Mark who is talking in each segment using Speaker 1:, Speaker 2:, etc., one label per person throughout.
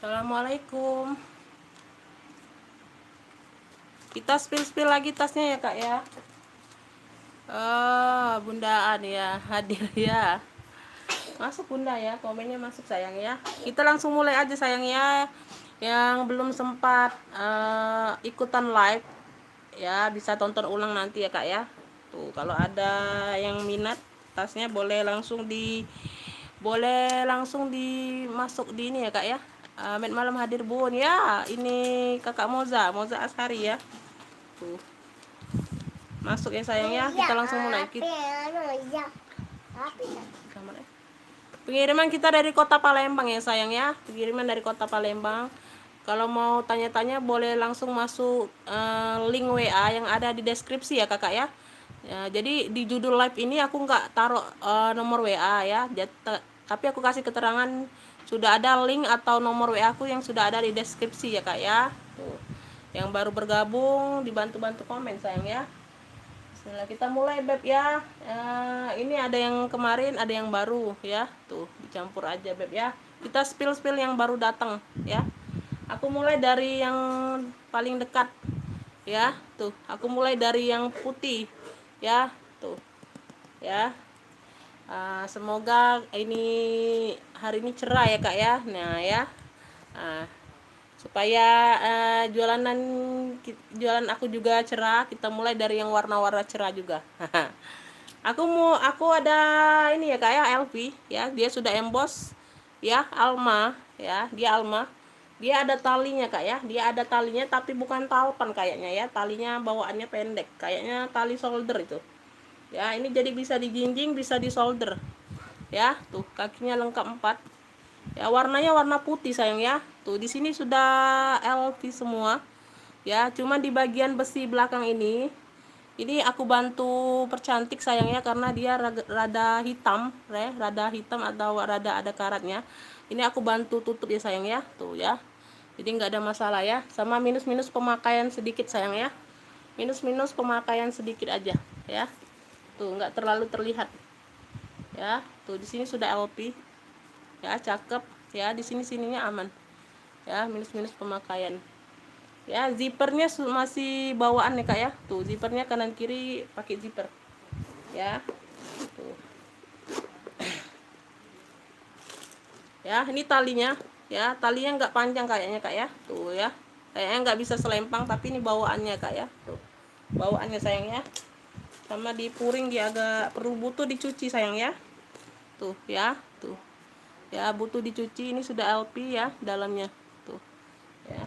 Speaker 1: Assalamualaikum. Kita spill lagi tasnya ya kak ya. Bundaan ya hadir ya. Masuk bunda ya, komennya masuk sayang ya. Kita langsung mulai aja sayang ya. Yang belum sempat ikutan live ya bisa tonton ulang nanti ya kak ya. Tuh kalau ada yang minat tasnya boleh langsung dimasuk di ini ya kak ya. Med malam hadir bun ya, ini kakak Moza Ashari ya. Tuh masuk ya sayang ya, kita langsung mulai pengiriman kita dari kota Palembang ya sayang ya, pengiriman dari kota Palembang. Kalau mau tanya-tanya boleh langsung masuk link WA yang ada di deskripsi ya kakak ya. Jadi di judul live ini aku nggak taruh nomor WA ya, tapi aku kasih keterangan sudah ada link atau nomor WA aku yang sudah ada di deskripsi ya kak ya. Tuh. Yang baru bergabung dibantu-bantu komen sayang ya. Bismillah, kita mulai beb ya. Ini ada yang kemarin, ada yang baru ya. Tuh dicampur aja beb ya. Kita spill yang baru datang ya. Aku mulai dari yang paling dekat ya. Tuh aku mulai dari yang putih ya. Tuh ya. Semoga ini hari ini cerah ya kak ya. Nah ya, supaya jualan aku juga cerah, kita mulai dari yang warna-warna cerah juga. Aku ada ini ya kak ya, LV ya, dia sudah emboss ya, Alma ya, dia ada talinya kak ya, dia ada talinya tapi bukan talpan kayaknya ya, talinya bawaannya pendek, kayaknya tali solder itu ya. Ini jadi bisa dijinjing, bisa di solder ya. Tuh kakinya lengkap 4 ya, warnanya warna putih sayang ya. Tuh di sini sudah LV semua ya, cuma di bagian besi belakang ini aku bantu percantik sayangnya, karena dia rada hitam atau rada ada karatnya. Ini aku bantu tutup ya sayang ya. Tuh ya, jadi nggak ada masalah ya. Sama minus pemakaian sedikit sayang ya, minus pemakaian sedikit aja ya. Tuh nggak terlalu terlihat ya. Tuh di sini sudah LP ya, cakep ya. Di sininya aman ya, minus pemakaian ya. Zippernya masih bawaan nih kak ya. Tuh zippernya kanan kiri pakai zipper ya. Tuh ya, ini talinya ya, talinya nggak panjang kayaknya kak ya. Tuh ya, kayaknya nggak bisa selempang, tapi ini bawaannya kak ya. Tuh bawaannya sayang ya. Sama di puring dia agak perlu butuh dicuci sayang ya. Tuh ya, tuh ya, butuh dicuci. Ini sudah LP ya dalamnya. Tuh ya,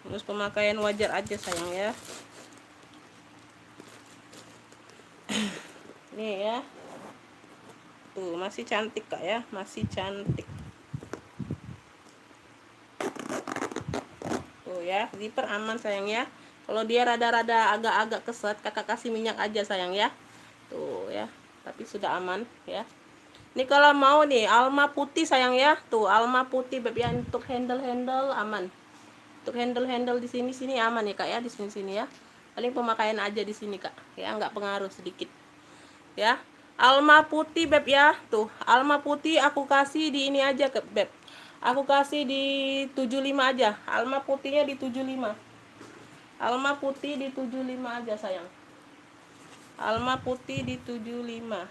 Speaker 1: terus pemakaian wajar aja sayang ya. Nih ya, tuh masih cantik kak ya, masih cantik. Tuh ya, zipper aman sayang ya. Kalau dia rada-rada agak-agak keset, kakak kasih minyak aja sayang ya. Tuh ya, tapi sudah aman ya. Ini kalau mau nih Alma putih sayang ya. Tuh Alma putih beb ya, untuk handle aman. Untuk handle di sini aman ya kak ya, di sini ya. Paling pemakaian aja di sini kak ya, nggak pengaruh sedikit ya. Alma putih beb ya. Tuh Alma putih aku kasih di ini aja ke beb, aku kasih di 75 aja. Alma putihnya di 75, Alma putih di 75 aja sayang. Alma putih di 75.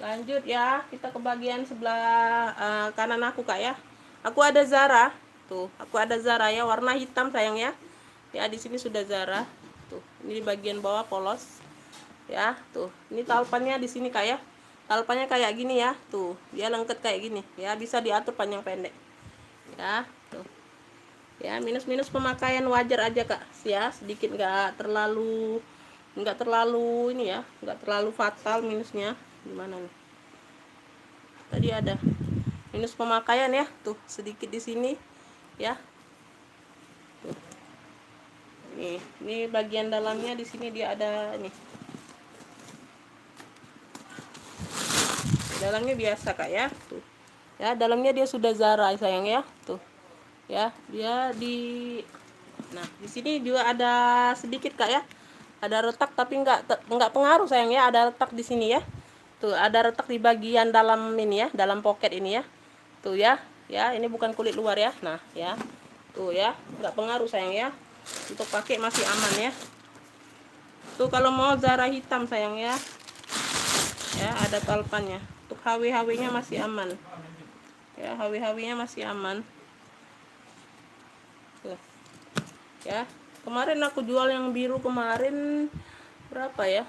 Speaker 1: Lanjut ya, kita ke bagian sebelah kanan aku kak ya. Aku ada Zara. Tuh, aku ada Zara ya, warna hitam sayang ya. Ya, di sini sudah Zara. Tuh, ini di bagian bawah polos. Ya, tuh. Ini talpannya di sini kak ya. Talpannya kayak gini ya. Tuh, dia lengket kayak gini. Ya, bisa diatur panjang pendek. Ya, tuh. Ya, minus pemakaian wajar aja kak. Ya, sedikit nggak terlalu ini ya, nggak terlalu fatal minusnya. Gimana nih? Tadi ada minus pemakaian ya, tuh sedikit di sini ya. Tuh. Ini bagian dalamnya di sini dia ada nih. Dalamnya biasa kak ya, tuh. Ya, dalamnya dia sudah Zara sayang ya, tuh. Ya, dia nah, di sini juga ada sedikit kak ya. Ada retak tapi nggak pengaruh sayang ya, ada retak di sini ya. Tuh, ada retak di bagian dalam ini ya, dalam pocket ini ya. Tuh ya. Ya, ini bukan kulit luar ya. Nah, ya. Tuh ya, nggak pengaruh sayang ya. Untuk pakai masih aman ya. Tuh kalau mau Zara hitam sayang ya. Ya, ada talpannya. Untuk HW-HW-nya masih aman. Ya, HW-HW-nya masih aman. Tuh. Ya. Kemarin aku jual yang biru kemarin berapa ya?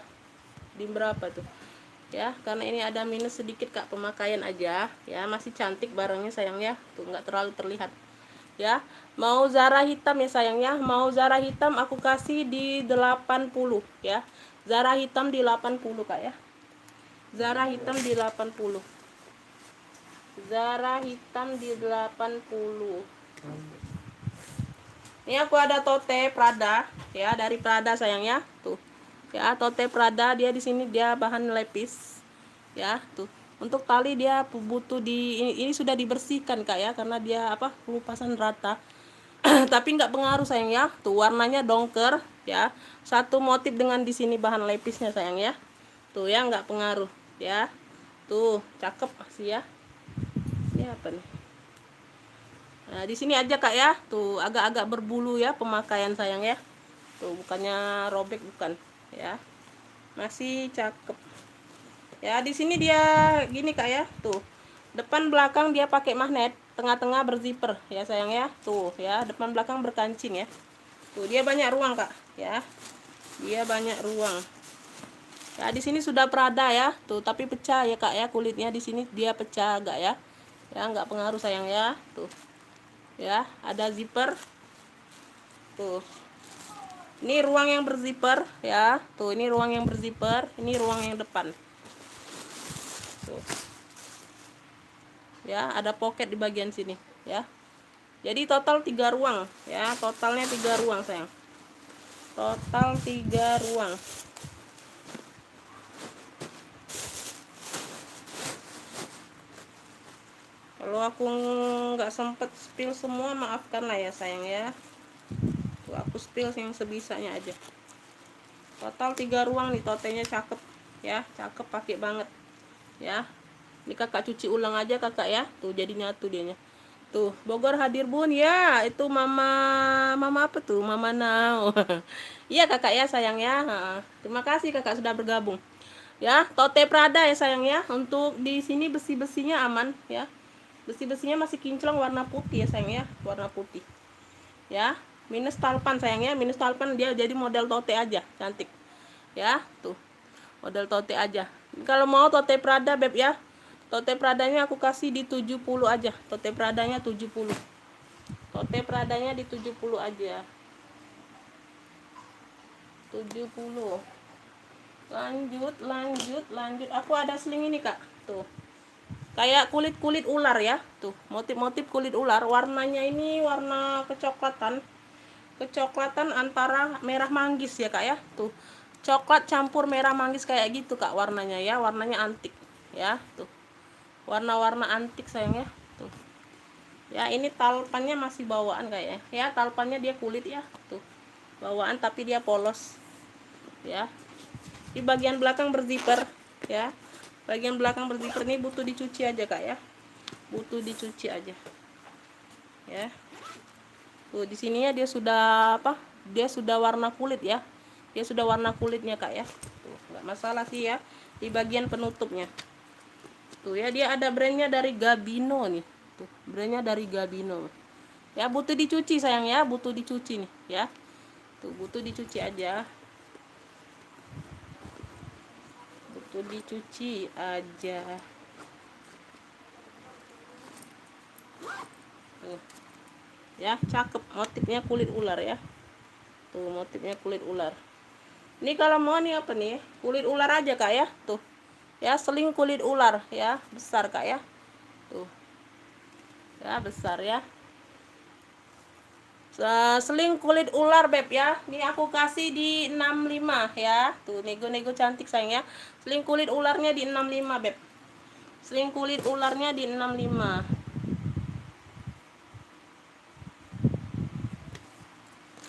Speaker 1: Di berapa tuh? Ya, karena ini ada minus sedikit Kak, pemakaian aja. Ya, masih cantik barangnya sayang ya. Tuh nggak terlalu terlihat. Ya, mau Zara hitam ya sayang ya. Mau Zara hitam aku kasih di 80 ya. Zara hitam di 80 Kak ya. Zara hitam di 80. Zara hitam di 80. Ini aku ada tote Prada ya, dari Prada sayang ya. Tuh. Ya, tote Prada, dia di sini dia bahan lepis. Ya, tuh. Untuk tali dia butuh ini sudah dibersihkan Kak ya, karena dia apa? Pelupasan rata. Tapi nggak pengaruh sayang ya. Tuh warnanya dongker ya. Satu motif dengan di sini bahan lepisnya sayang ya. Tuh ya, nggak pengaruh ya. Tuh, cakep masih ya. Ini apa nih? Nah, di sini aja Kak ya. Tuh agak-agak berbulu ya pemakaian sayang ya. Tuh bukannya robek, bukan ya. Masih cakep. Ya, di sini dia gini Kak ya. Tuh. Depan belakang dia pakai magnet, tengah-tengah berzipper ya sayang ya. Tuh ya, depan belakang berkancing ya. Tuh dia banyak ruang Kak ya. Dia banyak ruang. Ya, di sini sudah Prada ya. Tuh, tapi pecah ya Kak ya, kulitnya di sini dia pecah agak ya. Ya, nggak pengaruh sayang ya. Tuh. Ya, ada zipper. Tuh. Ini ruang yang berzipper ya. Tuh, ini ruang yang berzipper, ini ruang yang depan. Tuh. Ya, ada pocket di bagian sini ya. Jadi total 3 ruang ya, totalnya 3 ruang sayang. Total 3 ruang. Kalau aku nggak sempet spill semua, maafkan lah ya sayang ya. Tuh, aku spill yang sebisanya aja. Total 3 ruang nih, totenya cakep ya, cakep pakai banget ya. Ini kakak cuci ulang aja kakak ya. Tuh jadi nyatu dianya. Tuh, Bogor hadir bun ya. Itu mama apa tuh? Mama Nao. Iya kakak ya sayang ya. Terima kasih kakak sudah bergabung. Ya, tote Prada ya sayang ya. Untuk di sini besi-besinya aman ya. Besi-besinya masih kinclong, warna putih ya sayang ya. Warna putih. Ya, minus talpan sayang ya. Minus talpan, dia jadi model tote aja, cantik. Ya, tuh. Model tote aja. Kalau mau tote Prada beb ya. Tote Pradanya aku kasih di 70 aja. Tote Pradanya 70. Tote Pradanya di 70 aja. 70. Lanjut. Aku ada sling ini, Kak. Tuh. Kayak kulit-kulit ular ya. Tuh, motif-motif kulit ular. Warnanya ini warna kecoklatan. Kecoklatan antara merah manggis ya, Kak ya. Tuh. Coklat campur merah manggis kayak gitu, Kak, warnanya ya. Warnanya antik ya. Tuh. Warna-warna antik sayang ya. Tuh. Ya, ini talpannya masih bawaan kayaknya. Ya, talpannya dia kulit ya. Tuh. Bawaan tapi dia polos. Ya. Di bagian belakang berzipper ya. Bagian belakang berzipper ini butuh dicuci aja Kak ya. Butuh dicuci aja. Ya. Tuh di sininya dia sudah apa? Dia sudah warna kulit ya. Dia sudah warna kulitnya Kak ya. Tuh, enggak masalah sih ya. Di bagian penutupnya. Tuh ya, dia ada brandnya dari Gabino nih. Tuh, brandnya dari Gabino. Ya, butuh dicuci sayang ya, butuh dicuci nih ya. Tuh, butuh dicuci aja. Butuh dicuci aja. Tuh. Ya, cakep, motifnya kulit ular ya. Tuh, motifnya kulit ular. Ini kalau mau nih apa nih? Kulit ular aja Kak ya. Tuh. Ya, seling kulit ular ya, besar Kak ya. Tuh. Ya, besar ya. Seling kulit ular beb ya. Ini aku kasih di 65 ya. Tuh, nego-nego cantik sayang ya. Seling kulit ularnya di 65 beb. Seling kulit ularnya di 65.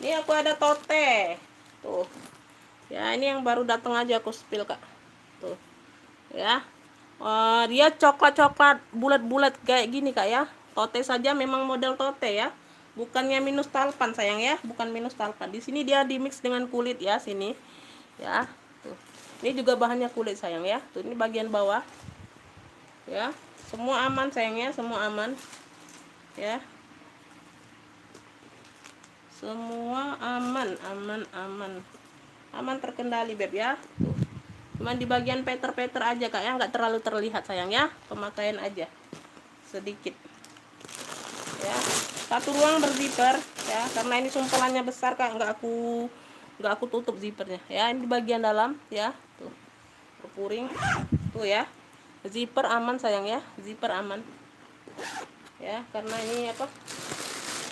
Speaker 1: Ini aku ada tote. Tuh. Ya, ini yang baru datang aja aku spill Kak. Tuh. ya. Dia coklat-coklat bulat-bulat kayak gini kak ya. Tote saja memang model tote ya, bukannya minus talpan sayang ya, bukan minus talpan. Di sini dia dimix dengan kulit ya, sini ya. Tuh. Ini juga bahannya kulit sayang ya. Tuh, ini bagian bawah ya. Semua aman sayangnya, semua aman ya. Semua aman, aman terkendali beb ya. Tuh. Cuman di bagian peter-peter aja kak ya, nggak terlalu terlihat sayang ya, pemakaian aja sedikit ya. Satu ruang berzipper ya, karena ini sumpelannya besar kak, nggak aku tutup zippernya ya. Ini di bagian dalam ya, tuh berpuring tuh ya. Zipper aman sayang ya, zipper aman ya, karena ini apa,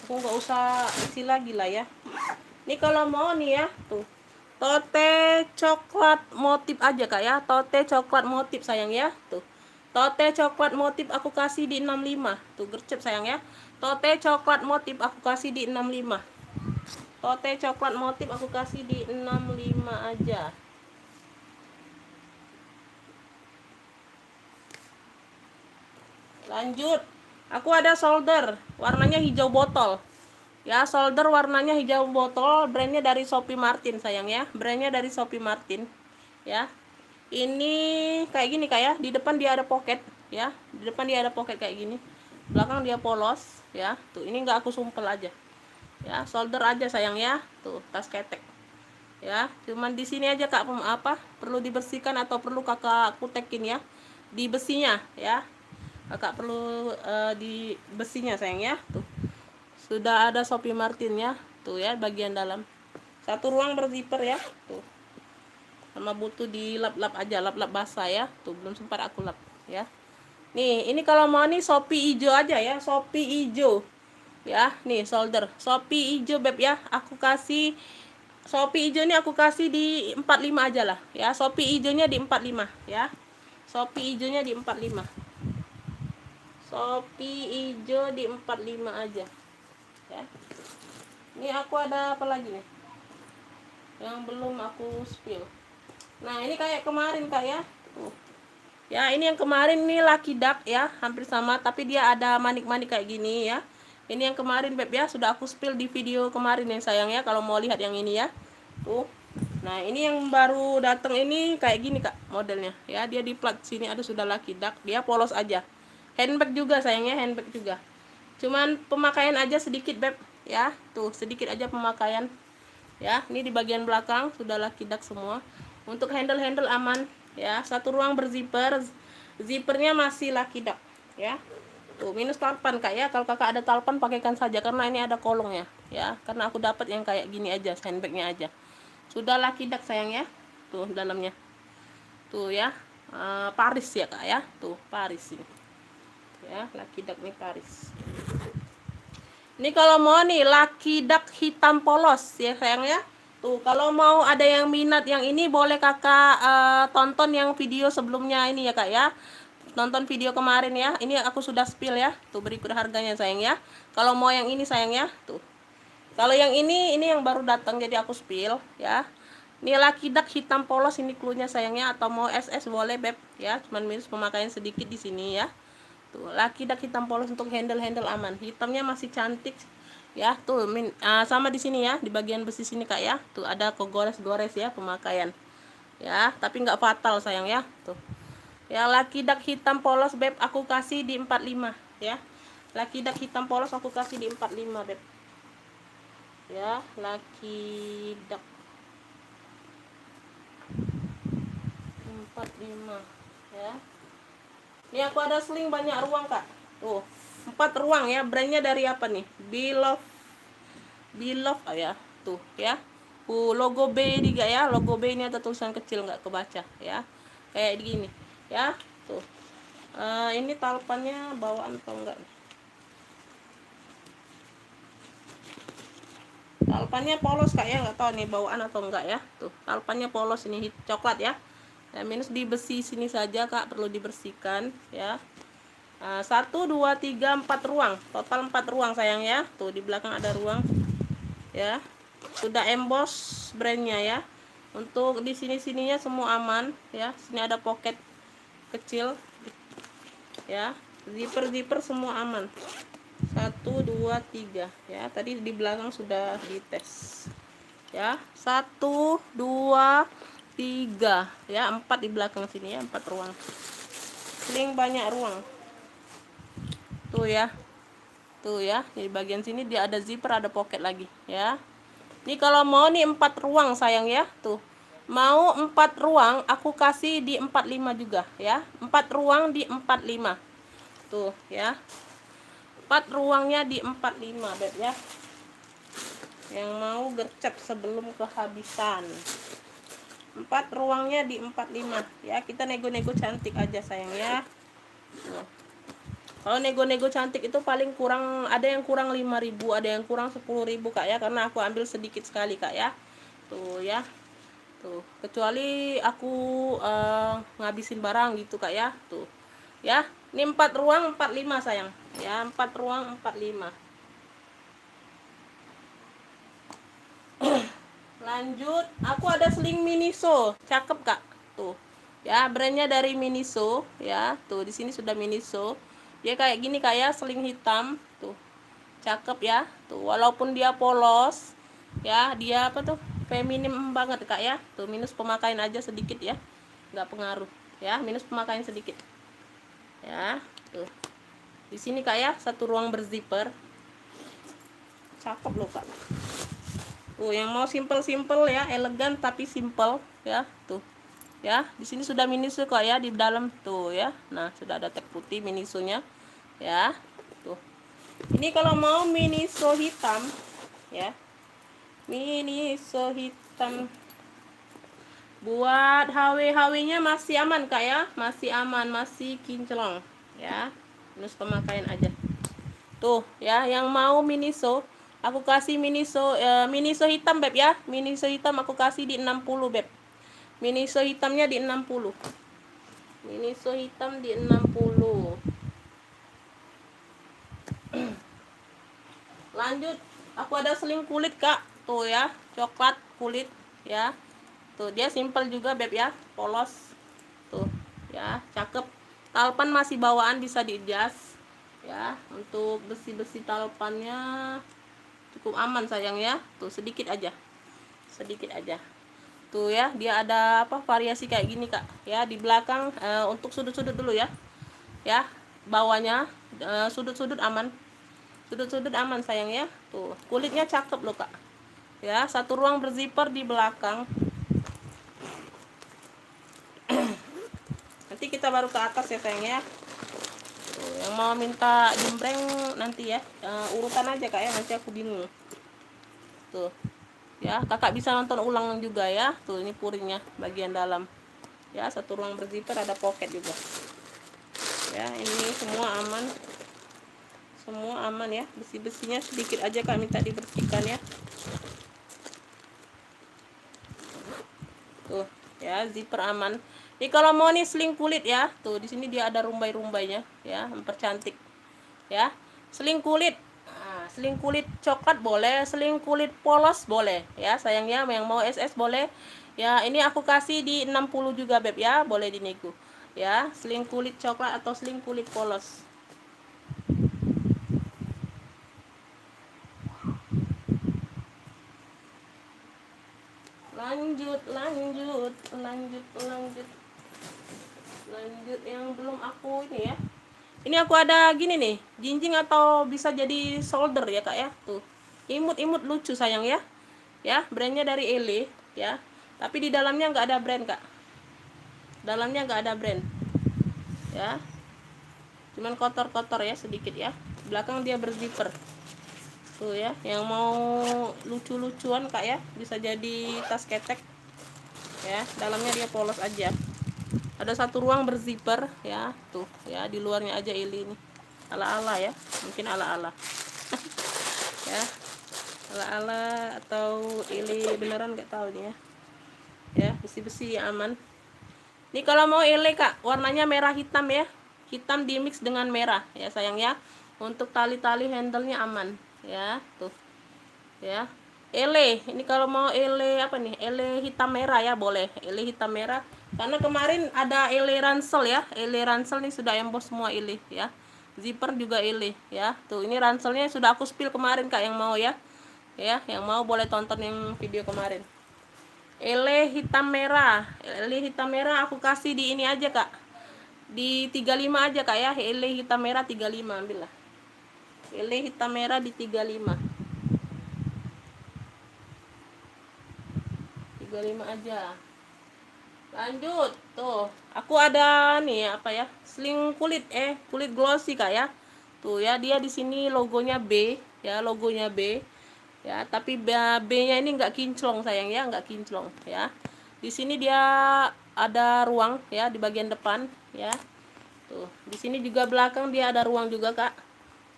Speaker 1: aku nggak usah isi lagi lah ya. Ini kalau mau nih ya, tuh tote coklat motif aja kak ya, tote coklat motif sayang ya. Tuh tote coklat motif aku kasih di 65. Tuh gercep sayang ya. Tote coklat motif aku kasih di 65. Tote coklat motif aku kasih di 65 aja. Lanjut, aku ada solder warnanya hijau botol ya. Solder warnanya hijau botol, brandnya dari Sophie Martin sayang ya, brandnya dari Sophie Martin ya. Ini kayak gini kayak, di depan dia ada pocket ya, di depan dia ada pocket kayak gini, belakang dia polos ya. Tuh ini nggak aku sumpel aja ya, solder aja sayang ya. Tuh tas ketek ya, cuman di sini aja kak apa perlu dibersihkan atau perlu kakak kutekin ya di besinya ya. Kakak perlu di besinya sayang ya. Tuh sudah ada Sophie Martin ya, tuh ya bagian dalam. Satu ruang berzipper ya. Tuh sama butuh di lap-lap aja, lap-lap basah ya. Tuh belum sempat aku lap ya. Nih ini kalau mau nih Shopee hijau aja ya, Shopee hijau ya. Nih solder Shopee hijau beb ya, aku kasih Shopee hijau ini aku kasih di 45 aja lah ya. Shopee hijaunya di 45 ya, Shopee hijaunya di 45, Shopee hijau di 45 aja ya. Ini aku ada apa lagi nih yang belum aku spill. Nah ini kayak kemarin kak ya. Tuh ya, ini yang kemarin nih Lucky Duck ya, hampir sama tapi dia ada manik-manik kayak gini ya. Ini yang kemarin beb ya, sudah aku spill di video kemarin yang sayang ya, kalau mau lihat yang ini ya. Tuh. Nah ini yang baru datang ini kayak gini kak modelnya ya. Dia di plat sini ada sudah Lucky Duck, dia polos aja. Handbag juga sayangnya, handbag juga. Cuman pemakaian aja sedikit beb ya. Tuh sedikit aja pemakaian ya. Ini di bagian belakang sudah Lucky Duck semua. Untuk handle aman ya. Satu ruang berzipper, zippernya masih Lucky Duck ya. Tuh minus talpan kak ya, kalau kakak ada talpan pakaikan saja karena ini ada kolongnya ya. Karena aku dapat yang kayak gini aja, handbagnya aja sudah Lucky Duck sayang ya. Tuh dalamnya tuh ya, Paris ya kak ya. Tuh Paris ini ya, Lucky Duck nih Paris. Ini kalau mau nih Lucky Duck hitam polos ya sayang ya. Tuh kalau mau ada yang minat yang ini boleh kakak tonton yang video sebelumnya ini ya kak ya. Nonton video kemarin ya. Ini aku sudah spill ya. Tuh berikut harganya sayang ya. Kalau mau yang ini sayang ya. Tuh. Kalau yang ini yang baru datang jadi aku spill ya. Ini Lucky Duck hitam polos, ini cluenya sayangnya. Atau mau SS boleh beb ya. Cuman minus pemakaian sedikit di sini ya. Tuh Lucky Duck hitam polos untuk handle aman. Hitamnya masih cantik ya. Tuh sama di sini ya, di bagian besi sini kak ya. Tuh ada kegores-gores ya pemakaian ya, tapi nggak fatal sayang ya. Tuh ya Lucky Duck hitam polos beb aku kasih di 45 ya. Lucky Duck hitam polos aku kasih di 45 beb ya. Lucky Duck 45 ya. Ini aku ada sling banyak ruang kak. Tuh 4 ruang ya, brandnya dari apa nih, Beloved ya. Tuh ya, logo B juga ya, logo B ini ada tulisan kecil nggak kebaca ya, kayak gini ya. Tuh ini talpannya bawaan atau enggak, talpannya polos kak ya, nggak tahu nih bawaan atau enggak ya. Tuh talpannya polos, ini coklat ya. Minus di besi sini saja kak, perlu dibersihkan ya. 1, 2, 3, 4 ruang, total 4 ruang sayang ya. Tuh di belakang ada ruang ya, sudah emboss brandnya ya. Untuk di sininya semua aman ya. Sini ada pocket kecil ya. Zipper semua aman. 1 2 3 ya. Tadi di belakang sudah dites ya. 1 2 3 ya, 4 di belakang sini ya, 4 ruang. Sling banyak ruang. Tuh ya. Tuh ya, di bagian sini dia ada zipper, ada pocket lagi ya. Ini kalau mau nih 4 ruang sayang ya. Tuh. Mau 4 ruang aku kasih di 45 juga ya. 4 ruang di 45. Tuh ya. 4 ruangnya di 45 beb ya. Yang mau gercep sebelum kehabisan. 4 ruangnya di 45 ya. Kita nego-nego cantik aja sayang ya. Tuh. Kalau nego-nego cantik itu paling kurang, ada yang kurang 5.000, ada yang kurang 10.000 Kak ya, karena aku ambil sedikit sekali Kak ya. Tuh ya. Tuh, kecuali aku ngabisin barang gitu Kak ya. Tuh. Ya, ini 4 ruang 45 sayang. Ya, 4 ruang 45. Lanjut, aku ada sling Miniso. Cakep Kak. Tuh. Ya, brandnya dari Miniso ya. Tuh, di sini sudah Miniso. Dia kayak gini kayak sling hitam. Tuh. Cakep ya. Tuh, walaupun dia polos ya, dia apa tuh? Feminim banget Kak ya. Tuh, minus pemakaian aja sedikit ya. Nggak pengaruh ya, minus pemakaian sedikit. Ya, tuh. Di sini Kak ya, satu ruang berzipper. Cakep loh Kak. Tuh, yang mau simple-simple ya, elegan tapi simple ya. Tuh. Ya, di sini sudah Miniso kok ya di dalam tuh ya. Nah, sudah ada tag putih Minisonya ya. Tuh. Ini kalau mau Miniso hitam ya. Miniso hitam. Buat HW-HW-nya masih aman Kak ya. Masih aman, masih kinclong ya. Minus pemakaian aja. Tuh ya, yang mau Miniso, aku kasih Miniso Miniso hitam beb ya. Miniso hitam aku kasih di 60 beb. Miniso hitamnya di 60. Miniso hitam di 60. Lanjut, aku ada sling kulit Kak. Tuh ya, coklat kulit ya. Tuh, dia simple juga beb ya, polos. Tuh, ya, cakep. Talpan masih bawaan, bisa diadjust ya. Untuk besi-besi talpannya cukup aman sayang ya. Tuh, sedikit aja. Sedikit aja. Tuh ya, dia ada apa variasi kayak gini Kak ya. Di belakang untuk sudut-sudut dulu ya. Ya, bawahnya sudut-sudut aman. Sudut-sudut aman sayang ya. Tuh, kulitnya cakep loh Kak. Ya, satu ruang berzipper di belakang. Nanti kita baru ke atas ya sayang ya. Tuh, yang mau minta jembreng nanti ya. Urutan aja Kak ya, nanti aku bingung. Tuh. Ya, Kakak bisa nonton ulang juga ya. Tuh, ini puringnya bagian dalam. Ya, satu ruang berzipper, ada pocket juga. Ya, ini semua aman. Semua aman ya. Besi-besinya sedikit aja Kak minta dibersihkan ya. Tuh, ya, zipper aman. Ini kalau mau nih sling kulit ya. Tuh, di sini dia ada rumbai-rumbainya ya, mempercantik. Ya. Sling kulit. Nah, sling kulit coklat boleh, sling kulit polos boleh ya. Sayangnya yang mau SS boleh. Ya, ini aku kasih di 60 juga beb ya, boleh dinego. Ya, sling kulit coklat atau sling kulit polos. Lanjut yang belum aku ini ya. Ini aku ada gini nih, jinjing atau bisa jadi solder ya Kak ya. Tuh. Imut-imut lucu sayang ya. Ya, brandnya dari Ele ya. Tapi di dalamnya nggak ada brand Kak. Dalamnya nggak ada brand. Ya. Cuman kotor-kotor ya sedikit ya. Belakang dia berzipper. Tuh ya, yang mau lucu-lucuan Kak ya, bisa jadi tas ketek. Ya, dalamnya dia polos aja. Ada satu ruang berzipper ya, tuh ya, di luarnya aja Ili ini. Ala-ala ya, mungkin ala-ala. Ya. Ala-ala atau Ili beneran nggak tahu nih ya. Ya, besi-besi aman. Ini kalau mau Ili Kak, warnanya merah hitam ya. Hitam dimix dengan merah ya sayang ya. Untuk tali-tali handle-nya aman ya, tuh. Ya. ele. Ini kalau mau ele apa nih, ele hitam merah ya, boleh ele hitam merah, karena kemarin ada ele ransel ya, ele ransel nih sudah emboss semua ele ya, zipper juga ele ya. Tuh ini ranselnya sudah aku spill kemarin kak, yang mau ya, yang mau boleh tonton yang video kemarin. Ele hitam merah, ele hitam merah aku kasih di ini aja kak, di 35 aja kak ya. Ele hitam merah 35, ambil lah ele hitam merah di 35 aja. Lanjut tuh, aku ada nih apa ya, sling kulit kulit glossy kak ya. Tuh ya, dia di sini logonya B ya, logonya B ya, tapi B-nya ini nggak kinclong sayang ya, nggak kinclong ya. Di sini dia ada ruang ya di bagian depan ya. Tuh, di sini juga belakang dia ada ruang juga kak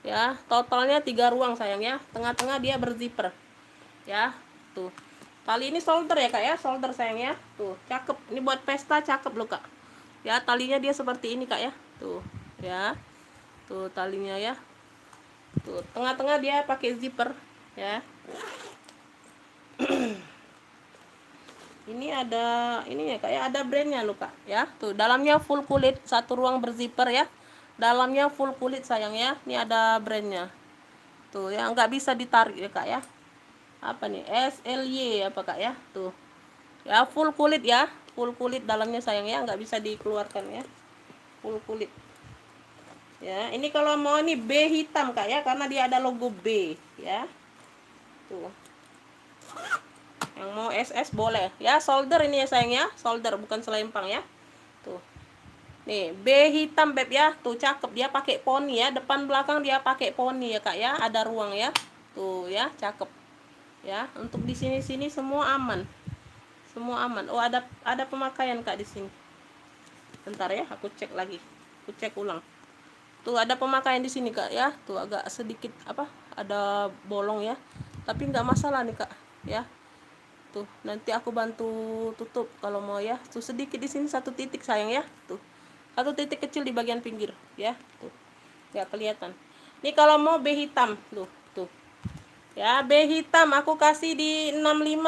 Speaker 1: ya. Totalnya 3 ruang sayang ya. Tengah-tengah dia berzipper ya. Tuh, tali ini solder ya kak ya, solder sayang ya. Tuh cakep, ini buat pesta cakep loh kak ya. Talinya dia seperti ini kak ya. Tuh ya, tuh talinya ya. Tuh tengah-tengah dia pakai zipper ya. Ini ada ini ya kak ya, ada brandnya loh kak ya. Tuh dalamnya full kulit, satu ruang berzipper ya, dalamnya full kulit sayang ya. Ini ada brandnya tuh ya, nggak bisa ditarik ya kak ya. Apa nih, SLY apa kak ya. Tuh ya, full kulit ya, full kulit dalamnya sayang ya, nggak bisa dikeluarkan ya, full kulit ya. Ini kalau mau nih B hitam kak ya, karena dia ada logo B ya. Tuh yang mau SS boleh ya, solder ini ya sayang ya, solder bukan selempang ya. Tuh nih B hitam beb ya. Tuh cakep, dia pakai poni ya, depan belakang dia pakai poni ya kak ya, ada ruang ya. Tuh ya cakep ya. Untuk di sini semua aman, semua aman. Oh ada pemakaian kak di sini. Bentar ya, aku cek lagi, aku cek ulang. Tuh ada pemakaian di sini kak ya. Tuh agak sedikit apa, ada bolong ya, tapi nggak masalah nih kak ya. Tuh nanti aku bantu tutup kalau mau ya. Tuh sedikit di sini, satu titik sayang ya. Tuh satu titik kecil di bagian pinggir ya. Tuh nggak kelihatan. Nih kalau mau B hitam tuh ya, B hitam aku kasih di 65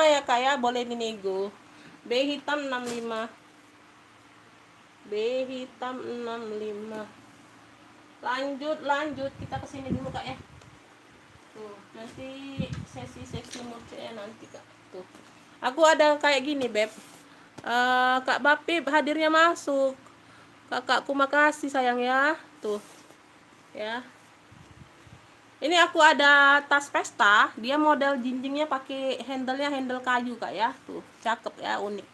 Speaker 1: ya kak ya, boleh dinego. B hitam 65, B hitam 65. Lanjut kita kesini dulu kak ya. Tuh nanti sesi moodnya nanti kak. Tuh aku ada kayak gini beb. Kak Bapip hadirnya masuk, kakakku makasih sayang ya. Tuh ya, ini aku ada tas pesta, dia model jinjingnya pakai handle kayu kak ya. Tuh cakep ya, unik,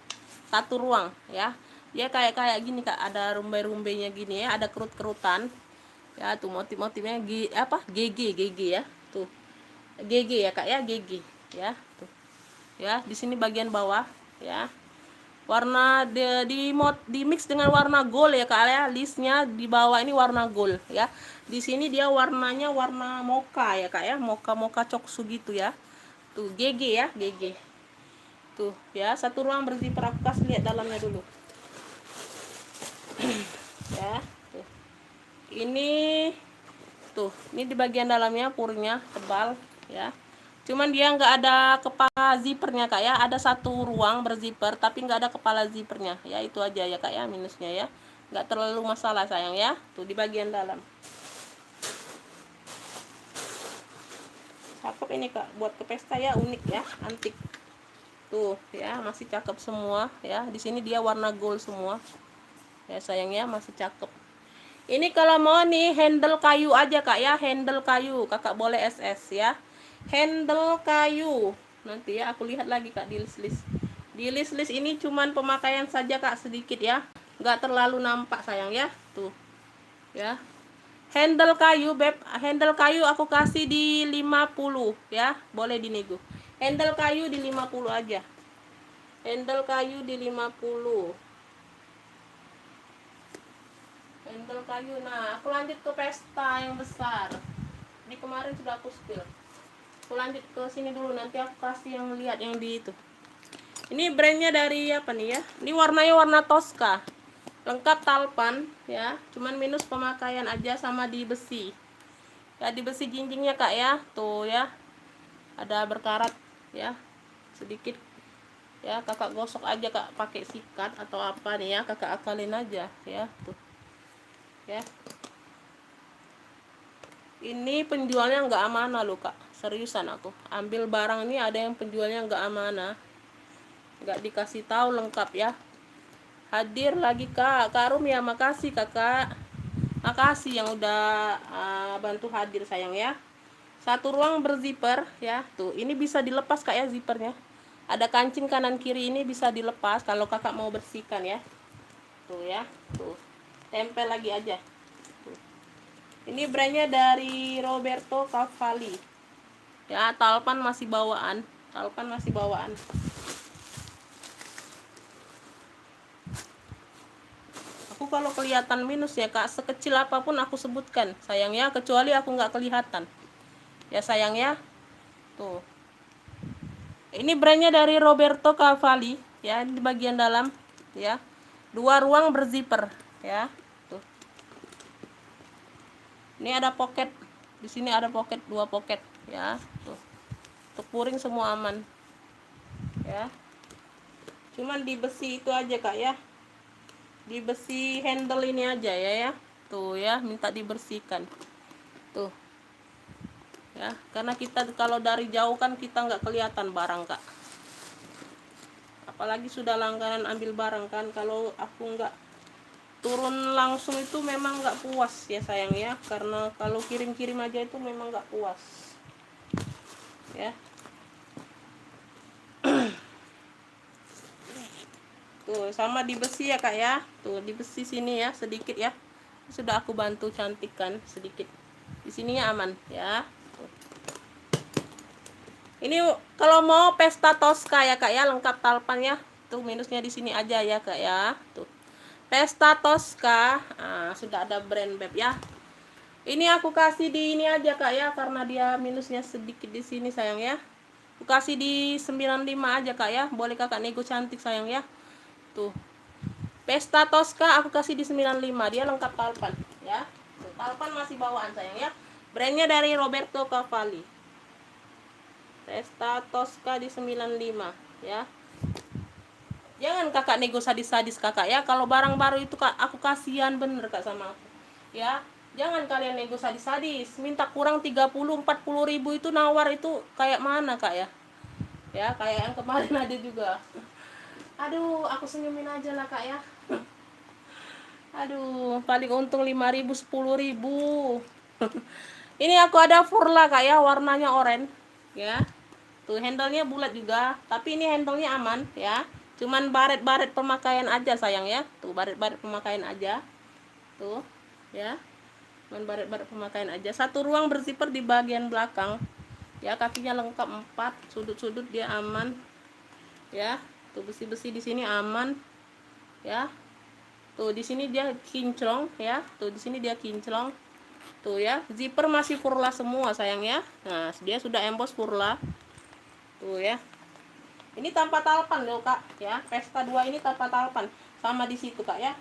Speaker 1: satu ruang ya. Dia kayak gini kak, ada rumbai-rumbainya gini ya, ada kerut-kerutan ya. Tuh motif-motifnya GG ya. Tuh GG ya kak ya, GG ya. Tuh ya, di sini bagian bawah ya, warna di mix dengan warna gold ya kak ya. Listnya di bawah ini warna gold ya. Di sini dia warnanya warna mocha ya kak ya, mocha coksu gitu ya. Tuh GG ya, GG. Tuh ya, satu ruang berzipper. Aku kasih lihat dalamnya dulu ya. Tuh ini tuh, ini di bagian dalamnya purnya tebal ya, cuman dia nggak ada kepala zippernya kak ya. Ada satu ruang berzipper tapi nggak ada kepala zippernya ya, itu aja ya kak ya minusnya ya, nggak terlalu masalah sayang ya. Tuh di bagian dalam cakep ini kak, buat ke pesta ya, unik ya, antik. Tuh ya, masih cakep semua ya. Di sini dia warna gold semua ya sayang ya, masih cakep. Ini kalau mau nih handle kayu aja kak ya, handle kayu kakak boleh SS ya, handle kayu. Nanti ya aku lihat lagi kak di list ini, cuman pemakaian saja kak, sedikit ya, nggak terlalu nampak sayang ya. Tuh ya, handle kayu beb, handle kayu aku kasih di 50 ya, boleh dinego. Handle kayu di 50 aja, handle kayu di 50, handle kayu. Nah aku lanjut ke pesta yang besar. Ini kemarin sudah aku spill. Aku lanjut ke sini dulu, nanti aku kasih yang lihat yang di itu. Ini brandnya dari apa nih ya, ini warnanya warna Tosca, lengkap talpan ya, cuman minus pemakaian aja sama di besi ya. Di besi jinjingnya kak ya, tuh ya ada berkarat ya, sedikit ya. Kakak gosok aja kak pakai sikat atau apa nih ya, kakak akalin aja ya. Tuh ya, ini penjualnya nggak amanah loh kak, seriusan. Aku ambil barang ini ada yang penjualnya nggak amanah, nggak dikasih tahu lengkap ya. Hadir lagi kak Rum ya, makasih kakak, makasih yang udah bantu hadir sayang ya. Satu ruang berzipper ya. Tuh ini bisa dilepas kak ya, zippernya ada kancing kanan kiri, ini bisa dilepas kalau kakak mau bersihkan ya. Tuh ya, tuh tempel lagi aja. Tuh. Ini brandnya dari Roberto Cavalli ya. Talpan masih bawaan, talpan masih bawaan. Aku kalau kelihatan minus ya kak, sekecil apapun aku sebutkan sayang ya, kecuali aku nggak kelihatan ya sayang ya. Tuh ini brandnya dari Roberto Cavalli ya, di bagian dalam ya, 2 ruang berzipper ya. Tuh ini ada pocket, di sini ada pocket, 2 pocket ya. Tuh untuk puring semua aman ya. Cuman di besi itu aja kak ya, di besi handle ini aja ya. Tuh ya, minta dibersihkan tuh ya, karena kita kalau dari jauh kan kita nggak kelihatan barang kak, apalagi sudah langganan ambil barang kan. Kalau aku nggak turun langsung itu memang nggak puas ya sayang ya, karena kalau kirim-kirim aja itu memang nggak puas ya. Tuh sama di besi ya kak ya, tuh di besi sini ya sedikit ya, sudah aku bantu cantikkan sedikit di sininya aman ya. Tuh. Ini kalau mau pesta Tosca ya kak ya, lengkap talpannya. Tuh minusnya di sini aja ya kak ya. Tuh pesta Tosca, sudah ada brand beb ya. Ini aku kasih di ini aja kak ya, karena dia minusnya sedikit di sini sayang ya. Aku kasih di 95 aja kak ya, boleh kakak nego cantik sayang ya. Tuh pesta Tosca aku kasih di 95, dia lengkap talpan ya. Tuh, talpan masih bawaan sayang ya, brandnya dari Roberto Cavalli. Pesta Tosca di 95 ya. Jangan kakak nego sadis-sadis kakak ya, kalau barang baru itu kak aku kasihan bener kak sama aku ya. Jangan kalian nego sadis-sadis, minta kurang 30-40 ribu itu nawar, itu kayak mana kak ya. Ya kayak yang kemarin ada juga. Aduh aku senyumin aja lah kak ya. Aduh paling untung 5 ribu 10 ribu. Ini aku ada Furla kak ya, warnanya oranye ya. Tuh handlenya bulat juga, tapi ini handlenya aman ya, cuman baret-baret pemakaian aja sayang ya. Tuh baret-baret pemakaian aja tuh ya, cuman baret-baret pemakaian aja. Satu ruang berzipper di bagian belakang ya, kakinya lengkap 4, sudut-sudut dia aman ya. Tuh besi-besi di sini aman ya. Tuh di sini dia kinclong ya, tuh di sini dia kinclong tuh ya. Zipper masih Furla semua sayang ya. Nah dia sudah emboss Furla tuh ya. Ini tanpa talpan loh kak ya, Pesta 2 ini tanpa talpan, sama di situ kak ya.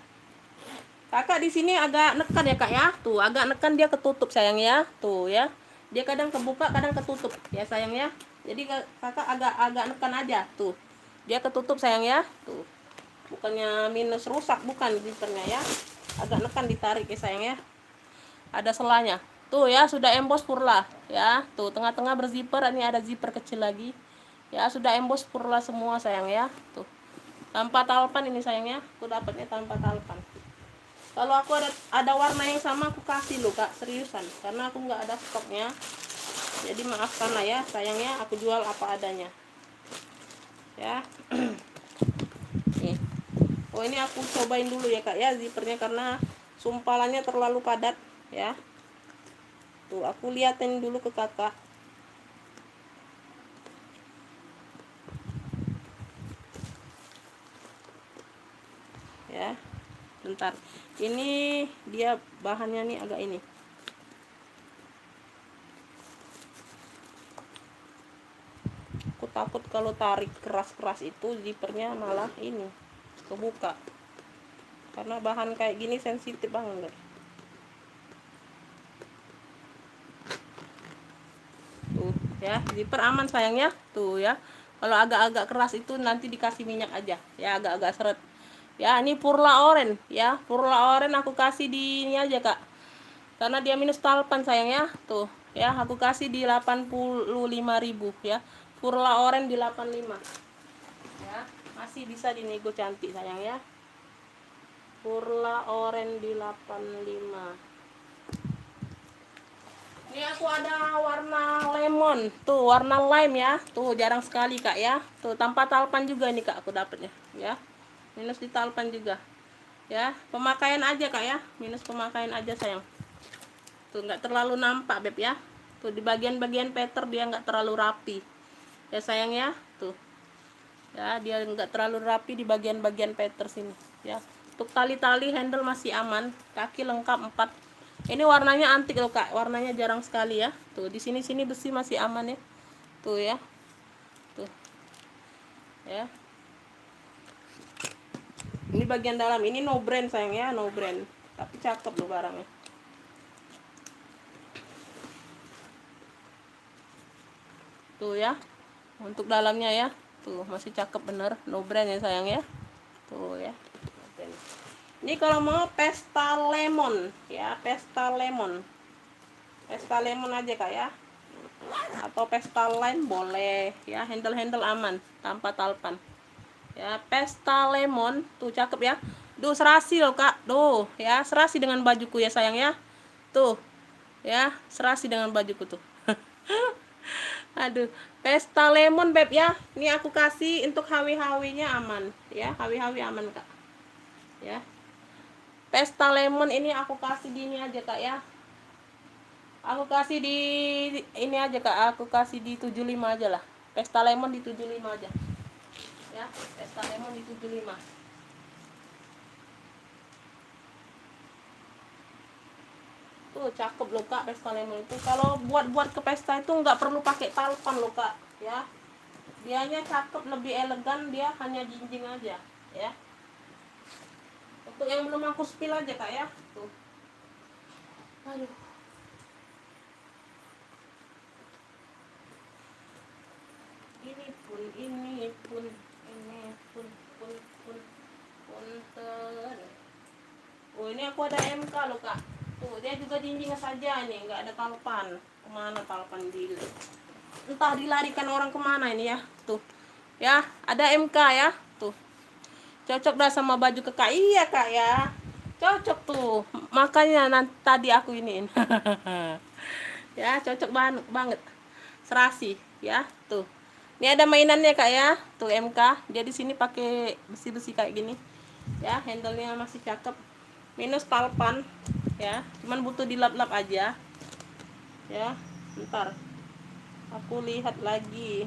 Speaker 1: Kakak di sini agak nekan ya kak ya, tuh agak nekan dia ketutup sayang ya. Tuh ya, dia kadang kebuka kadang ketutup ya sayang ya. Jadi kakak agak nekan aja tuh, dia ketutup sayang ya. Tuh bukannya minus rusak, bukan zippernya ya, agak nekan ditarik ya sayang ya. Ada selanya tuh ya, sudah emboss Furla ya. Tuh tengah-tengah berzipper, ini ada zipper kecil lagi ya, sudah emboss Furla semua sayang ya. Tuh tanpa talpan ini sayangnya, aku dapatnya tanpa talpan. Kalau aku ada warna yang sama aku kasih loh kak, seriusan, karena aku nggak ada stoknya, jadi maafkan lah ya sayangnya, aku jual apa adanya ya. Nih. Oh ini aku cobain dulu ya kak ya zippernya, karena sumpalannya terlalu padat ya. Tuh aku liatin dulu ke kakak ya. Bentar, ini dia bahannya nih agak ini. Aku takut kalau tarik keras-keras itu zippernya malah ini kebuka, karena bahan kayak gini sensitif banget. Tuh ya. Zipper aman sayangnya, tuh ya. Kalau agak-agak keras itu nanti dikasih minyak aja, ya agak-agak seret. Ya, ini Purla Oren, ya. Purla Oren aku kasih di ini aja, Kak. Karena dia minus talpan sayangnya, tuh. Ya, aku kasih di 85.000 ya. Purla Oren di 85. Ya, masih bisa dinego cantik sayang ya. Purla Oren di 85. Ini aku ada warna lemon, tuh warna lime ya, tuh jarang sekali Kak ya, tuh tanpa talpan juga ini Kak aku dapatnya, ya minus di talpan juga, ya pemakaian aja Kak ya, minus pemakaian aja sayang, tuh nggak terlalu nampak beb ya, tuh di bagian-bagian peter dia nggak terlalu rapi, ya sayang ya, tuh ya dia nggak terlalu rapi di bagian-bagian peter sini, ya untuk tali-tali handle masih aman, kaki lengkap 4. Ini warnanya antik loh Kak, warnanya jarang sekali ya. Tuh di sini besi masih aman ya. Tuh ya. Tuh. Ya. Ini bagian dalam, ini no brand sayang ya, no brand. Tapi cakep loh barangnya. Tuh ya. Untuk dalamnya ya. Tuh masih cakep bener, no brand ya sayang ya. Tuh ya. Ini kalau mau pesta lemon ya, pesta lemon. Pesta lemon aja Kak ya. Atau pesta lime boleh ya, handle aman tanpa talpan. Ya, pesta lemon tuh cakep ya. Duh serasi loh Kak. Duh ya, serasi dengan bajuku ya sayang ya. Tuh. Ya, serasi dengan bajuku tuh. Aduh, pesta lemon beb ya. Ini aku kasih untuk hawi-hawinya aman ya, hawi-hawi aman Kak. Ya. Pesta lemon ini aku kasih di ini aja Kak ya. Aku kasih di ini aja Kak, aku kasih di 75 aja lah. Pesta lemon di 75 aja. Ya, pesta lemon di 75. Tuh cakep loh Kak pesta lemon itu. Kalau buat ke pesta itu nggak perlu pakai talpan loh Kak, ya. Dianya cakep, lebih elegan, dia hanya jinjing aja, ya. Untuk yang belum aku spill aja Kak ya. Tuh. Aduh. Ini pun punten. Oh ini aku ada MK loh Kak. Tuh dia juga jinjing saja nih, nggak ada talpan. Kemana talpan dia? Entah dilarikan orang kemana ini ya. Tuh ya ada MK ya. Tuh cocok dah sama baju ke Kak. Iya Kak ya, cocok tuh, makanya nanti tadi aku iniin. Ya cocok banget serasi ya. Tuh ini ada mainannya Kak ya, tuh MK dia di sini pakai besi-besi kayak gini ya, handle-nya masih cakep, minus talpan ya, cuman butuh dilap-lap aja ya. Bentar aku lihat lagi.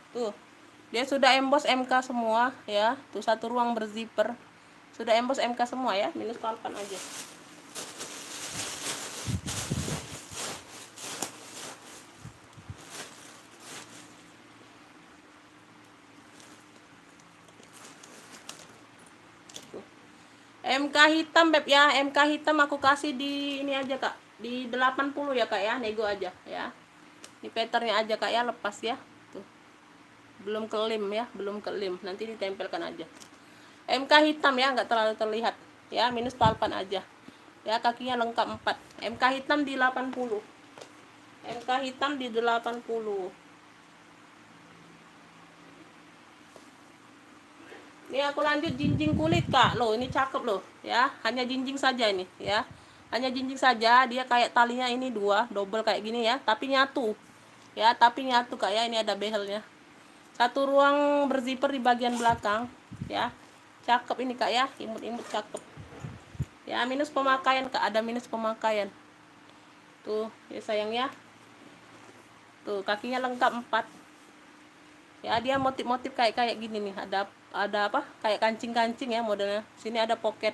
Speaker 1: Tuh dia sudah emboss MK semua ya, tuh satu ruang berzipper sudah emboss MK semua ya, minus talpan aja. MK hitam beb ya, MK hitam aku kasih di ini aja Kak, di 80 ya Kak ya, nego aja ya. Ini patternnya aja Kak ya, lepas ya. Tuh. Belum kelim ya, belum kelim, nanti ditempelkan aja. MK hitam ya, nggak terlalu terlihat ya, minus talpan aja. Ya, kakinya lengkap 4. MK hitam di 80. MK hitam di 80. Ini aku lanjut jinjing kulit Kak. Loh, ini cakep loh ya. Hanya jinjing saja ini ya. Hanya jinjing saja, dia kayak talinya ini dua, double kayak gini ya, tapi nyatu. Ya, tapi nyatu Kak ya. Ini ada behelnya. Satu ruang berzipper di bagian belakang ya. Cakep ini Kak ya, imut-imut cakep. Ya, minus pemakaian Kak, ada minus pemakaian. Tuh, ya sayang ya. Tuh, kakinya lengkap 4. Ya, dia motif-motif kayak gini nih, ada apa kayak kancing-kancing ya modelnya. Sini ada pocket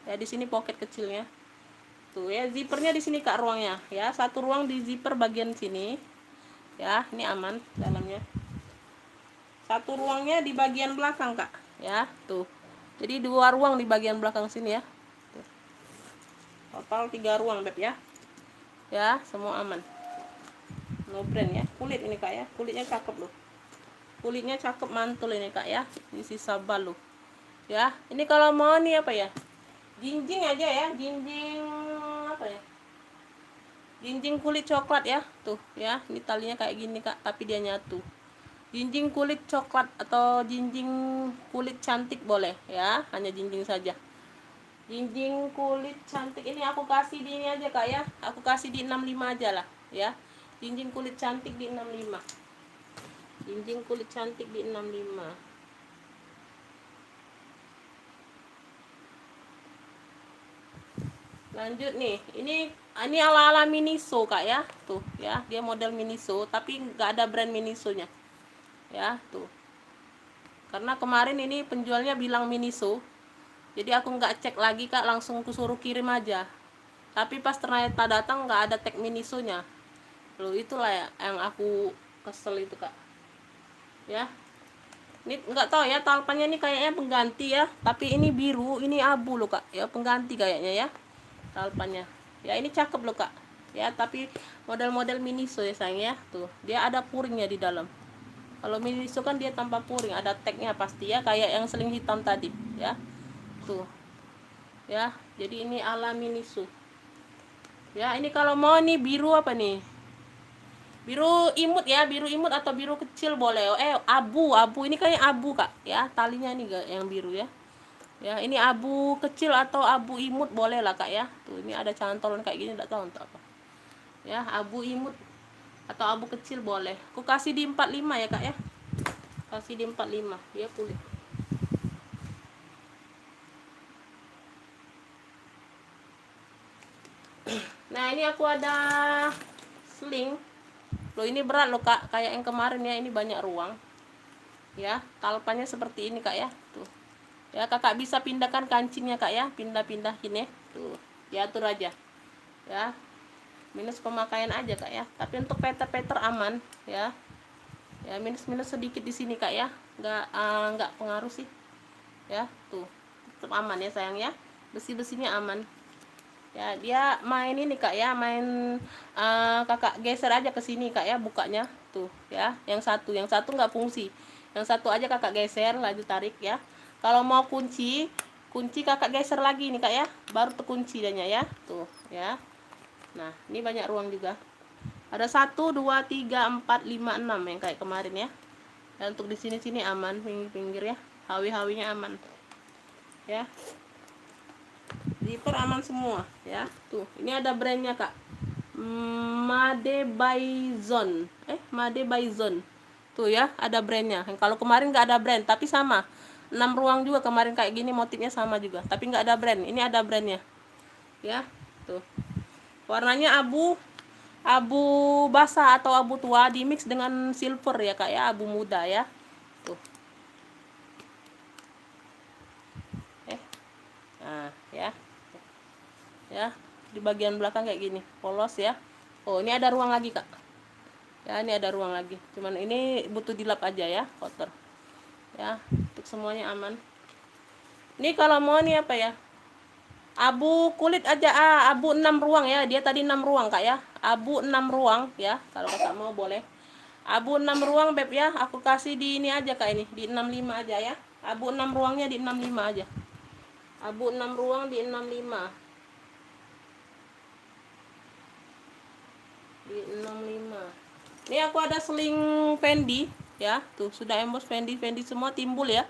Speaker 1: ya, di sini pocket kecilnya tuh ya. Zippernya di sini Kak ruangnya ya, satu ruang di zipper bagian sini ya. Ini aman dalamnya. Satu ruangnya di bagian belakang Kak ya, tuh jadi dua ruang di bagian belakang sini ya tuh. Total 3 ruang beb ya. Ya, semua aman. No brand ya. Kulit ini kak ya, kulitnya cakep loh. Kulitnya cakep mantul ini kak ya. Ini sisa bal loh. Ya, ini kalau mau nih apa ya? Jinjing aja ya, jinjing apa ya? Jinjing kulit coklat ya. Tuh ya, ini talinya kayak gini kak, tapi dia nyatu. Jinjing kulit coklat atau jinjing kulit cantik boleh ya, hanya jinjing saja. Jinjing kulit cantik ini aku kasih di ini aja kak ya, aku kasih di 65 aja lah ya. Jinjing kulit cantik di 65. Jinjing kulit cantik di 65. Lanjut nih, ini ala-ala Miniso kak ya, tuh ya, dia model Miniso tapi nggak ada brand Minisonya ya, tuh. Karena kemarin ini penjualnya bilang Miniso, jadi aku nggak cek lagi kak, langsung kusuruh kirim aja. Tapi pas ternyata datang nggak ada tag Minisonya. Loh itulah ya yang aku kesel itu kak. Ya. Ini nggak tahu ya, talpannya ini kayaknya pengganti ya, tapi ini biru, ini abu loh kak. Ya pengganti kayaknya ya. Talpannya. Ya ini cakep loh kak. Ya, tapi model-model Miniso ya sayang ya. Tuh, dia ada puringnya di dalam. Kalau Miniso kan dia tanpa puring, ada tagnya pasti ya, kayak yang seling hitam tadi ya. Tuh. Ya, jadi ini ala Miniso. Ya, ini kalau mau nih biru apa nih? Biru imut ya, biru imut atau biru kecil boleh. Abu ini kayak abu kak ya, talinya nih yang biru ya. Ya, ini abu kecil atau abu imut boleh lah kak ya. Tuh, ini ada cantolan kayak gini, enggak tahu untuk apa. Ya, abu imut atau abu kecil boleh. Aku kasih di 45 ya kak ya. Kasih di 45 dia kulit. Nah, ini aku ada sling. Loh ini berat loh kak, kayak yang kemarin ya, ini banyak ruang. Ya, talpannya seperti ini kak ya. Tuh. Ya, kakak bisa pindahkan kancingnya kak ya, pindah-pindahin ya. Tuh, diatur aja. Ya. Minus pemakaian aja kak ya. Tapi untuk peter-peter aman ya. Ya, minus-minus sedikit di sini kak ya. Nggak pengaruh sih. Ya, tuh. Tetap aman ya sayang ya. Besi-besinya aman. Ya, dia main ini kak ya, main kakak geser aja ke sini kak ya, bukanya tuh ya. Yang satu nggak fungsi, yang satu aja kakak geser, laju tarik ya. Kalau mau kunci kakak geser lagi nih kak ya, baru terkunci danya ya, tuh ya. Nah, ini banyak ruang juga, ada 1 2 3 4 5 6 yang kayak kemarin ya. Dan untuk di sini aman, pinggir-pinggir ya, hawi-hawinya aman ya. Zipper aman semua ya. Tuh, ini ada brandnya kak, Made by Zone. Made by Zone. Tuh ya, ada brandnya. Kalau kemarin nggak ada brand, tapi sama 6 ruang juga kemarin kayak gini, motifnya sama juga, tapi nggak ada brand. Ini ada brandnya ya. Tuh, warnanya abu basah atau abu tua di mix dengan silver ya kak ya, abu muda ya. Tuh, nah ya, di bagian belakang kayak gini polos ya. Oh, ini ada ruang lagi kak ya, ini ada ruang lagi, cuman ini butuh dilap aja ya, kotor ya. Untuk semuanya aman. Ini kalau mau nih apa ya, abu kulit aja, abu 6 ruang ya, dia tadi 6 ruang kak ya, abu 6 ruang ya, kalau kakak mau boleh. Abu 6 ruang beb ya, aku kasih di ini aja kak, ini di 65 aja ya. Abu 6 ruangnya di 65 aja. Abu 6 ruang di 65. Di 65. Ini aku ada seling Fendi ya. Tuh, sudah emboss Fendi semua timbul ya.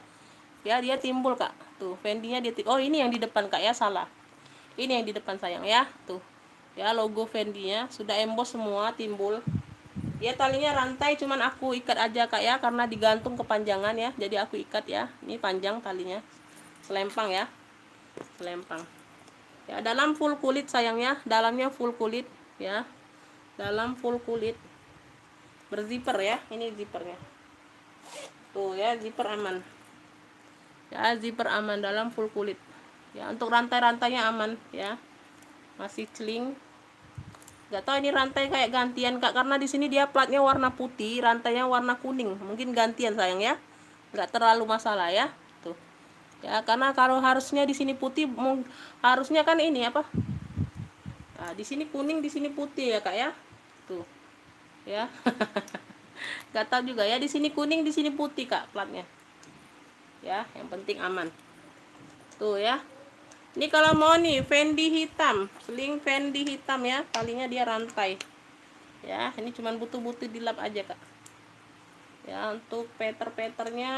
Speaker 1: Ya, dia timbul kak. Tuh, Fendinya dia timbul. Oh, ini yang di depan kak ya, salah. Ini yang di depan sayang ya. Tuh. Ya, logo Fendinya sudah emboss semua timbul. Ya, talinya rantai, cuman aku ikat aja kak ya, karena digantung kepanjangan ya. Jadi aku ikat ya. Ini panjang talinya. Selempang ya. Selempang. Ya, dalam full kulit sayang ya. Dalamnya full kulit ya. Dalam full kulit. Berzipper ya. Ini zippernya. Tuh ya, zipper aman. Ya, zipper aman dalam full kulit. Ya, untuk rantai-rantainya aman ya. Masih celing. Gak tahu ini rantai kayak gantian kak, karena di sini dia platnya warna putih, rantainya warna kuning. Mungkin gantian sayang ya. Gak terlalu masalah ya. Tuh. Ya, karena kalau harusnya di sini putih, harusnya kan ini apa? Nah, di sini kuning, di sini putih ya kak ya. Tuh ya. Gak tahu juga ya, di sini kuning, di sini putih kak platnya. Ya, yang penting aman. Tuh ya. Ini kalau mau nih Fendi hitam, sling Fendi hitam ya, talinya dia rantai. Ya, ini cuman butuh dilap aja kak. Ya, untuk peter-peternya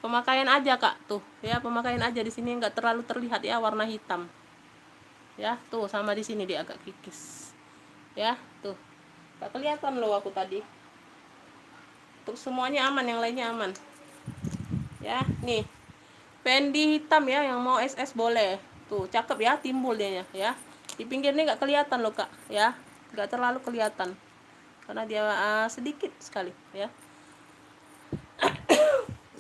Speaker 1: pemakaian aja kak, tuh ya, pemakaian aja. Di sini nggak terlalu terlihat ya warna hitam. Ya, tuh sama di sini dia agak kikis. Ya, tuh. Gak kelihatan loh aku tadi. Untuk semuanya aman, yang lainnya aman. Ya, nih. Fendi hitam ya, yang mau SS boleh. Tuh, cakep ya, timbul dia ya. Di pinggirnya nggak kelihatan loh kak, ya. Nggak terlalu kelihatan. Karena dia sedikit sekali ya.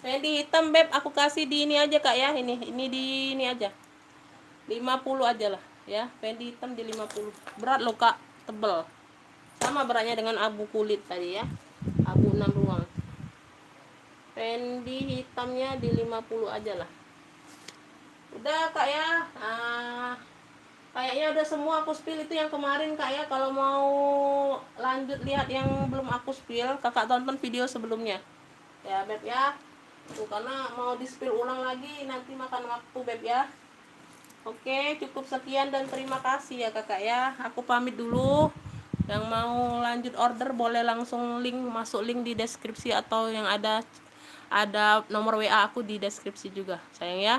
Speaker 1: Fendi hitam beb, aku kasih di ini aja kak ya. Ini di ini aja. 50 aja lah ya. Fendi hitam di 50. Berat loh kak, tebel. Sama beratnya dengan abu kulit tadi ya. Abu 6 ruang. Fendi hitamnya di 50 aja lah. Udah kak ya. Kayaknya udah semua aku spill itu yang kemarin kak ya. Kalau mau lanjut lihat yang belum aku spill, kakak tonton video sebelumnya ya beb ya. Tuh, karena mau di spill ulang lagi nanti makan waktu beb ya. Oke, cukup sekian dan terima kasih ya kakak ya. Aku pamit dulu. Yang mau lanjut order boleh langsung masuk link di deskripsi, atau yang ada nomor WA aku di deskripsi juga sayang ya.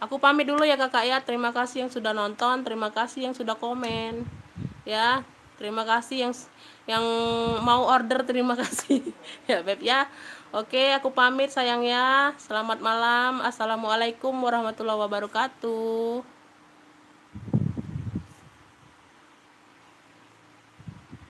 Speaker 1: Aku pamit dulu ya kakak ya. Terima kasih yang sudah nonton, terima kasih yang sudah komen ya. Terima kasih yang mau order, terima kasih ya beb ya. Oke, aku pamit sayang ya. Selamat malam. Assalamualaikum warahmatullahi wabarakatuh.